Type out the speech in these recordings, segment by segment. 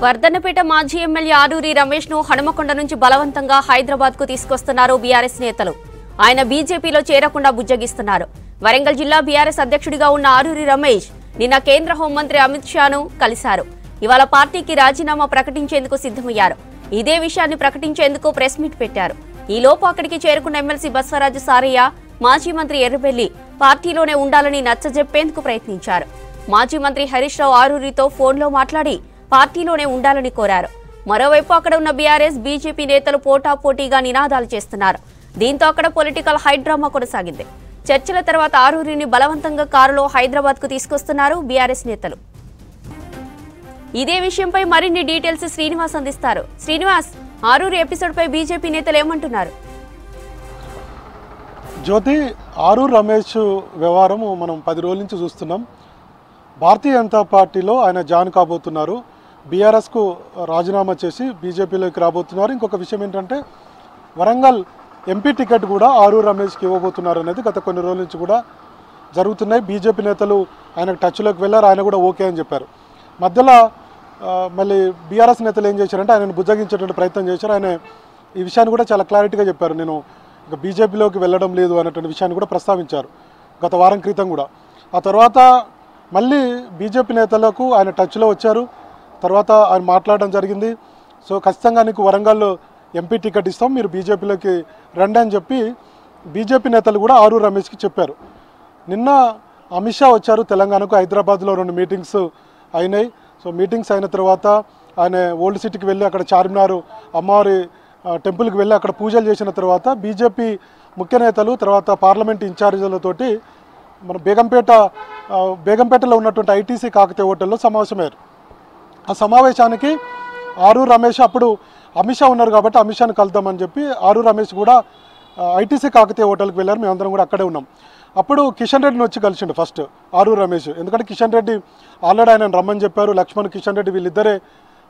వర్ధన్నపేట మాజీ ఎమ్మెల్యే ఆరూరి రమేష్ ను హనుమకొండ నుంచి బలవంతంగా హైదరాబాద్ కు తీసుకొస్తున్నారు బీఆర్ఎస్ నేతలు. ఆయన బీజేపీలో చేరకుండా బుజ్జగిస్తున్నారు. వరంగల్ జిల్లా బీఆర్ఎస్ అధ్యక్షుడిగా ఉన్న ఆరూరి రమేష్ నిన్న కేంద్ర హోంమంత్రి అమిత్ షాను కలిశారు. ఇవాళ పార్టీకి రాజీనామా ప్రకటించేందుకు సిద్ధమయ్యారు. ఇదే విషయాన్ని ప్రకటించేందుకు ప్రెస్ మీట్ పెట్టారు. ఈ లోపు అక్కడికి చేరుకున్న ఎమ్మెల్సీ బస్వరాజు సారయ్య మాజీ మంత్రి ఎర్రబెల్లి పార్టీలోనే ఉండాలని నచ్చజెప్పేందుకు ప్రయత్నించారు. మాజీ మంత్రి హరీష్ రావు ఆరూరితో ఫోన్లో మాట్లాడి పార్టీలోనే ఉండాలని కోరారు. మరోవైపు అక్కడ ఉన్న బీఆర్ఎస్ బీజేపీ నేతలు పోటాపోటీగా నినాదాలు చేస్తున్నారు. దీంతో అక్కడ పొలిటికల్ హైడ్రామా కొనసాగింది. చర్చల తర్వాత ఆరూరిని బలవంతంగా కారులో హైదరాబాద్ కు తీసుకొస్తున్నారు బీఆర్ఎస్ నేతలు. ఇదే విషయంపై మరిన్ని డీటెయిల్స్ శ్రీనివాస్ అందిస్తారు. శ్రీనివాస్, ఆరూరి ఎపిసోడ్ పై బీజేపీ నేతలు ఏమంటున్నారు? జ్యోతి, ఆరూరి రమేష్ వ్యవహారం మనం 10 రోజుల నుంచి చూస్తున్నాం. భారతీయ జనతా పార్టీలో ఆయన జాయిన్ కాబోతున్నారు. బీఆర్ఎస్కు రాజీనామా చేసి బీజేపీలోకి రాబోతున్నారు. ఇంకొక విషయం ఏంటంటే వరంగల్ ఎంపీ టికెట్ కూడా ఆరూరి రమేష్కి ఇవ్వబోతున్నారు అనేది గత కొన్ని రోజుల నుంచి కూడా జరుగుతున్నాయి. బీజేపీ నేతలు ఆయనకు టచ్లోకి వెళ్ళారు. ఆయన కూడా ఓకే అని చెప్పారు. మధ్యలో మళ్ళీ బీఆర్ఎస్ నేతలు ఏం చేశారంటే ఆయనను బుజ్జగించేటువంటి ప్రయత్నం చేశారు. ఆయన ఈ విషయాన్ని కూడా చాలా క్లారిటీగా చెప్పారు. నేను ఇక బీజేపీలోకి వెళ్ళడం లేదు అనేటువంటి విషయాన్ని కూడా ప్రస్తావించారు గత వారం క్రితం కూడా. ఆ తర్వాత మళ్ళీ బీజేపీ నేతలకు ఆయన టచ్లో వచ్చారు. తర్వాత ఆయన మాట్లాడడం జరిగింది. సో ఖచ్చితంగా నీకు వరంగల్లో ఎంపీ టికెట్ ఇస్తాం, మీరు బీజేపీలోకి రండి అని చెప్పి బీజేపీ నేతలు కూడా ఆరూరి రమేష్కి చెప్పారు. నిన్న అమిత్ షా వచ్చారు తెలంగాణకు. హైదరాబాద్లో 2 మీటింగ్స్ అయినాయి. సో మీటింగ్స్ అయిన తర్వాత ఆయన ఓల్డ్ సిటీకి వెళ్ళి అక్కడ చార్మినార్ అమ్మవారి టెంపుల్కి వెళ్ళి అక్కడ పూజలు చేసిన తర్వాత బీజేపీ ముఖ్య నేతలు తర్వాత పార్లమెంట్ ఇన్ఛార్జీలతోటి మన బేగంపేటలో ఉన్నటువంటి ఐటీసీ కాకతీయ హోటల్లో సమావేశమయ్యారు. ఆ సమావేశానికి ఆరూరి రమేష్, అప్పుడు అమిత్ షా ఉన్నారు కాబట్టి అమిత్ షాని కలుద్దామని చెప్పి ఆరూరి రమేష్ కూడా ఐటీసీ కాకతీయ హోటల్కి వెళ్ళారు. మేమందరం కూడా అక్కడే ఉన్నాం. అప్పుడు కిషన్ రెడ్డిని వచ్చి కలిసిండు ఫస్ట్ ఆరూరి రమేష్. ఎందుకంటే కిషన్ రెడ్డి ఆల్రెడీ ఆయన రమ్మని చెప్పారు. లక్ష్మణ్, కిషన్ రెడ్డి వీళ్ళిద్దరే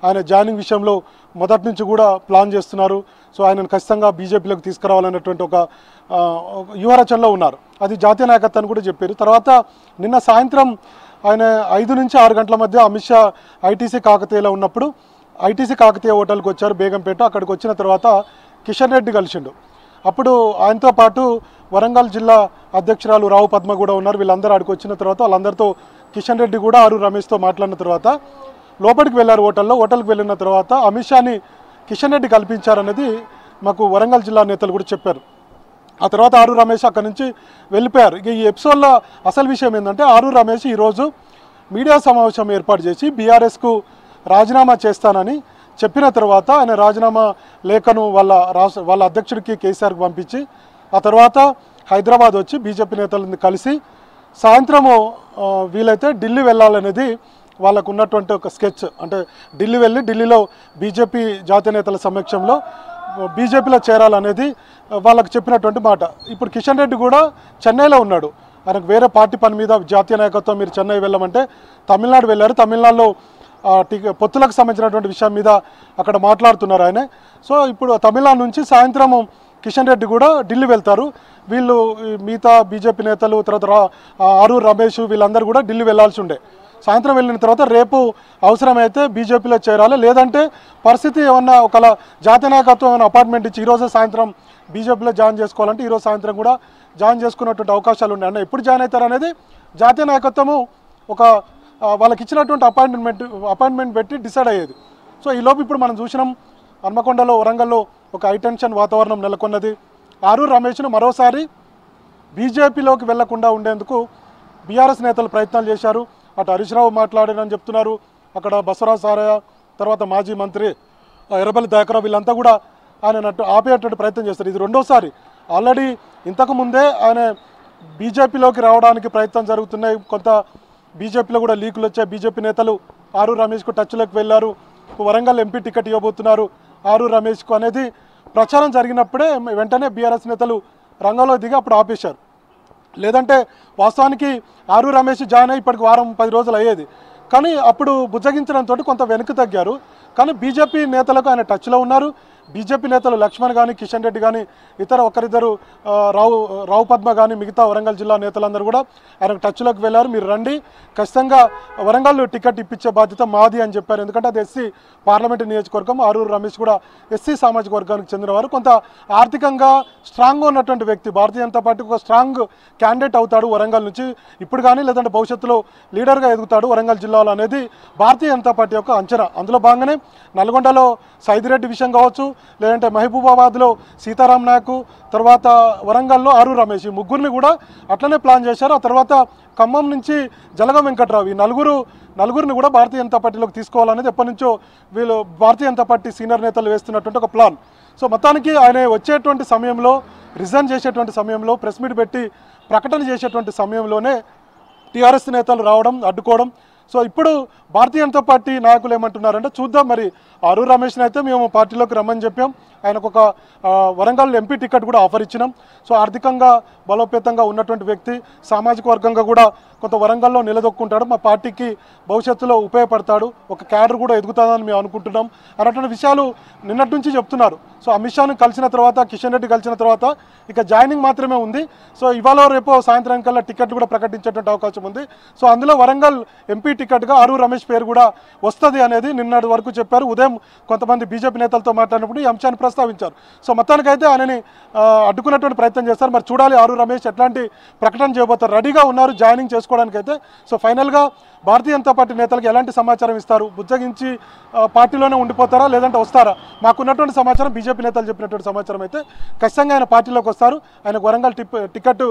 ఆయన జాయినింగ్ విషయంలో మొదటి నుంచి కూడా ప్లాన్ చేస్తున్నారు. సో ఆయనను ఖచ్చితంగా బీజేపీలోకి తీసుకురావాలనేటువంటి ఒక వ్యూహరచనలో ఉన్నారు. అది జాతీయ నాయకత్వాన్ని కూడా చెప్పారు. తర్వాత నిన్న సాయంత్రం ఆయన 5 నుంచి 6 గంటల మధ్య అమిత్ షా ఐటీసీ కాకతీయలో ఉన్నప్పుడు ఐటీసీ కాకతీయ హోటల్కి వచ్చారు బేగంపేట. అక్కడికి వచ్చిన తర్వాత కిషన్ రెడ్డి కలిసిండు. అప్పుడు ఆయనతో పాటు వరంగల్ జిల్లా అధ్యక్షురాలు రావు పద్మ కూడా ఉన్నారు. వీళ్ళందరూ అక్కడికి వచ్చిన తర్వాత వాళ్ళందరితో కిషన్ రెడ్డి కూడా ఆరూరి రమేష్తో మాట్లాడిన తర్వాత లోపలికి వెళ్ళారు హోటల్కి వెళ్ళిన తర్వాత అమిత్ షాని కిషన్ రెడ్డి కల్పించారనేది మాకు వరంగల్ జిల్లా నేతలు కూడా చెప్పారు. ఆ తర్వాత ఆరూరి రమేష్ అక్కడి నుంచి వెళ్ళిపోయారు. ఇక ఈ ఎపిసోడ్లో అసలు విషయం ఏంటంటే ఆరూరి రమేష్ ఈరోజు మీడియా సమావేశం ఏర్పాటు చేసి బీఆర్ఎస్కు రాజీనామా చేస్తానని చెప్పిన తర్వాత ఆయన రాజీనామా లేఖను వాళ్ళ అధ్యక్షుడికి కేసీఆర్కి పంపించి ఆ తర్వాత హైదరాబాద్ వచ్చి బీజేపీ నేతలను కలిసి సాయంత్రము వీలైతే ఢిల్లీ వెళ్ళాలనేది వాళ్ళకు ఉన్నటువంటి ఒక స్కెచ్. అంటే ఢిల్లీ వెళ్ళి ఢిల్లీలో బీజేపీ జాతీయ నేతల సమక్షంలో బీజేపీలో చేరాలనేది వాళ్ళకు చెప్పినటువంటి మాట. ఇప్పుడు కిషన్ రెడ్డి కూడా చెన్నైలో ఉన్నాడు. ఆయనకు వేరే పార్టీ పని మీద జాతీయ నాయకత్వం మీరు చెన్నై వెళ్ళమంటే తమిళనాడు వెళ్ళారు. తమిళనాడులో పొత్తులకు సంబంధించినటువంటి విషయం మీద అక్కడ మాట్లాడుతున్నారు ఆయన. సో ఇప్పుడు తమిళనాడు నుంచి సాయంత్రం కిషన్ రెడ్డి కూడా ఢిల్లీ వెళ్తారు. వీళ్ళు మిగతా బీజేపీ నేతలు తర్వాత ఆరూరి రమేష్ వీళ్ళందరూ కూడా ఢిల్లీ వెళ్లాల్సి ఉండే. సాయంత్రం వెళ్ళిన తర్వాత రేపు అవసరమైతే బీజేపీలో చేరాలి, లేదంటే పరిస్థితి ఏమన్నా ఒకలా జాతీయ నాయకత్వం ఏమైనా అపార్ట్మెంట్ ఇచ్చి ఈరోజు సాయంత్రం బీజేపీలో జాయిన్ చేసుకోవాలంటే ఈరోజు సాయంత్రం కూడా జాయిన్ చేసుకున్నటువంటి అవకాశాలు ఉన్నాయి. అన్న ఎప్పుడు జాయిన్ అవుతారు అనేది జాతీయ నాయకత్వము ఒక వాళ్ళకి ఇచ్చినటువంటి అపాయింట్మెంట్ పెట్టి డిసైడ్ అయ్యేది. సో ఈలోపు ఇప్పుడు మనం చూసినాం హన్మకొండలో వరంగల్లో ఒక హైటెన్షన్ వాతావరణం నెలకొన్నది. ఆరూరి రమేష్ను మరోసారి బీజేపీలోకి వెళ్లకుండా ఉండేందుకు బీఆర్ఎస్ నేతలు ప్రయత్నాలు చేశారు. అటు హరీష్ రావు మాట్లాడారని చెప్తున్నారు. అక్కడ బస్వరాజు సారయ్య తర్వాత మాజీ మంత్రి ఎర్రబెల్లి దయాకర్రావు వీళ్ళంతా కూడా ఆయన ఆపేటువంటి ప్రయత్నం చేస్తారు. ఇది రెండోసారి. ఆల్రెడీ ఇంతకుముందే ఆయన బీజేపీలోకి రావడానికి ప్రయత్నం జరుగుతున్నాయి. కొంత బీజేపీలో కూడా లీకులు వచ్చాయి. బీజేపీ నేతలు ఆరూరి రమేష్కు టచ్లోకి వెళ్ళారు. వరంగల్ ఎంపీ టికెట్ ఇవ్వబోతున్నారు ఆరూరి రమేష్కు అనేది ప్రచారం జరిగినప్పుడే వెంటనే బీఆర్ఎస్ నేతలు రంగంలో దిగి అప్పుడు ఆపేశారు. లేదంటే వాస్తవానికి ఆరూరి రమేష్ జాయిన్ అయ్యి ఇప్పటికి వారం 10 రోజులు అయ్యేది. కానీ అప్పుడు బుజ్జగించడంతో కొంత వెనక్కి తగ్గారు. కానీ బీజేపీ నేతలకు ఆయన టచ్లో ఉన్నారు. బీజేపీ నేతలు లక్ష్మణ్ కానీ కిషన్ రెడ్డి కానీ ఇతర ఒకరిద్దరు రావు పద్మ కానీ మిగతా వరంగల్ జిల్లా నేతలందరూ కూడా ఆయనకు టచ్లోకి వెళ్ళారు. మీరు రండి, ఖచ్చితంగా వరంగల్ టికెట్ ఇప్పించే బాధ్యత మాది అని చెప్పారు. ఎందుకంటే అది ఎస్సీ పార్లమెంటు నియోజకవర్గం. ఆరూరు రమేష్ కూడా ఎస్సీ సామాజిక వర్గానికి చెందినవారు. కొంత ఆర్థికంగా స్ట్రాంగ్గా ఉన్నటువంటి వ్యక్తి. భారతీయ జనతా పార్టీకి ఒక స్ట్రాంగ్ క్యాండిడేట్ అవుతాడు వరంగల్ నుంచి ఇప్పుడు కానీ, లేదంటే భవిష్యత్తులో లీడర్గా ఎదుగుతాడు వరంగల్ జిల్లాలో అనేది భారతీయ జనతా పార్టీ యొక్క అంచనా. అందులో భాగంగానే నల్గొండలో సైదిరెడ్డి విషయం కావచ్చు, లేదంటే మహబూబాబాద్లో సీతారాం నాయక్, తర్వాత వరంగల్లో ఆరూరు రమేష్, ఈ ముగ్గురిని కూడా అట్లనే ప్లాన్ చేశారు. ఆ తర్వాత ఖమ్మం నుంచి జలగ వెంకట్రావు, ఈ నలుగురిని కూడా భారతీయ జనతా పార్టీలోకి తీసుకోవాలనేది ఎప్పటి నుంచో వీళ్ళు భారతీయ జనతా పార్టీ సీనియర్ నేతలు వేస్తున్నటువంటి ఒక ప్లాన్. సో మొత్తానికి ఆయన వచ్చేటువంటి సమయంలో, రిజైన్ చేసేటువంటి సమయంలో, ప్రెస్ మీట్ పెట్టి ప్రకటన చేసేటువంటి సమయంలోనే టీఆర్ఎస్ నేతలు రావడం, అడ్డుకోవడం. సో ఇప్పుడు భారతీయ జనతా పార్టీ నాయకులు ఏమంటున్నారంటే చూద్దాం, మరి ఆరూరు రమేష్ని అయితే మేము పార్టీలోకి రమ్మని చెప్పాం, ఆయనకు ఒక వరంగల్ ఎంపీ టికెట్ కూడా ఆఫర్ ఇచ్చినాం. సో ఆర్థికంగా బలోపేతంగా ఉన్నటువంటి వ్యక్తి, సామాజిక వర్గంగా కూడా కొంత వరంగల్లో నిలదొక్కుంటాడు, మా పార్టీకి భవిష్యత్తులో ఉపయోగపడతాడు, ఒక క్యాడర్ కూడా ఎదుగుతుందని మేము అనుకుంటున్నాం అన్నటువంటి విషయాలు నిన్నటి నుంచి చెప్తున్నారు. సో అమిత్ షాను కలిసిన తర్వాత, కిషన్ రెడ్డి కలిసిన తర్వాత ఇక జాయినింగ్ మాత్రమే ఉంది. సో ఇవాళ రేపు సాయంత్రం కల్లా టికెట్ కూడా ప్రకటించేటువంటి అవకాశం ఉంది. సో అందులో వరంగల్ ఎంపీ టికెట్గా ఆరూరు రమేష్ పేరు కూడా వస్తుంది అనేది నిన్నటి వరకు చెప్పారు. ఉదయం కొంతమంది బీజేపీ నేతలతో మాట్లాడినప్పుడు ఈ అంశాన్ని ప్రస్తావించారు. సో మొత్తానికైతే ఆయనని అడ్డుకునేటువంటి ప్రయత్నం చేస్తారు. మరి చూడాలి ఆరూరు రమేష్ ఎట్లాంటి ప్రకటన చేయబోతారు. రెడీగా ఉన్నారు జాయినింగ్ చేసుకోవడానికి అయితే. సో ఫైనల్గా భారతీయ జనతా పార్టీ నేతలకు ఎలాంటి సమాచారం ఇస్తారు, బుజ్జగించి పార్టీలోనే ఉండిపోతారా లేదంటే వస్తారా? మాకున్నటువంటి సమాచారం, బీజేపీ నేతలు చెప్పినటువంటి సమాచారం అయితే ఖచ్చితంగా ఆయన పార్టీలోకి వస్తారు. ఆయనకు వరంగల్ టికెట్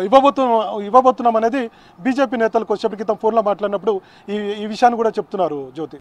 ఇవ్వబోతున్నాం అనేది బీజేపీ నేతలు కొద్దిసేపటి క్రితం ఫోన్లో మాట్లాడినప్పుడు ఈ విషయాన్ని కూడా చెప్తున్నారు జ్యోతి.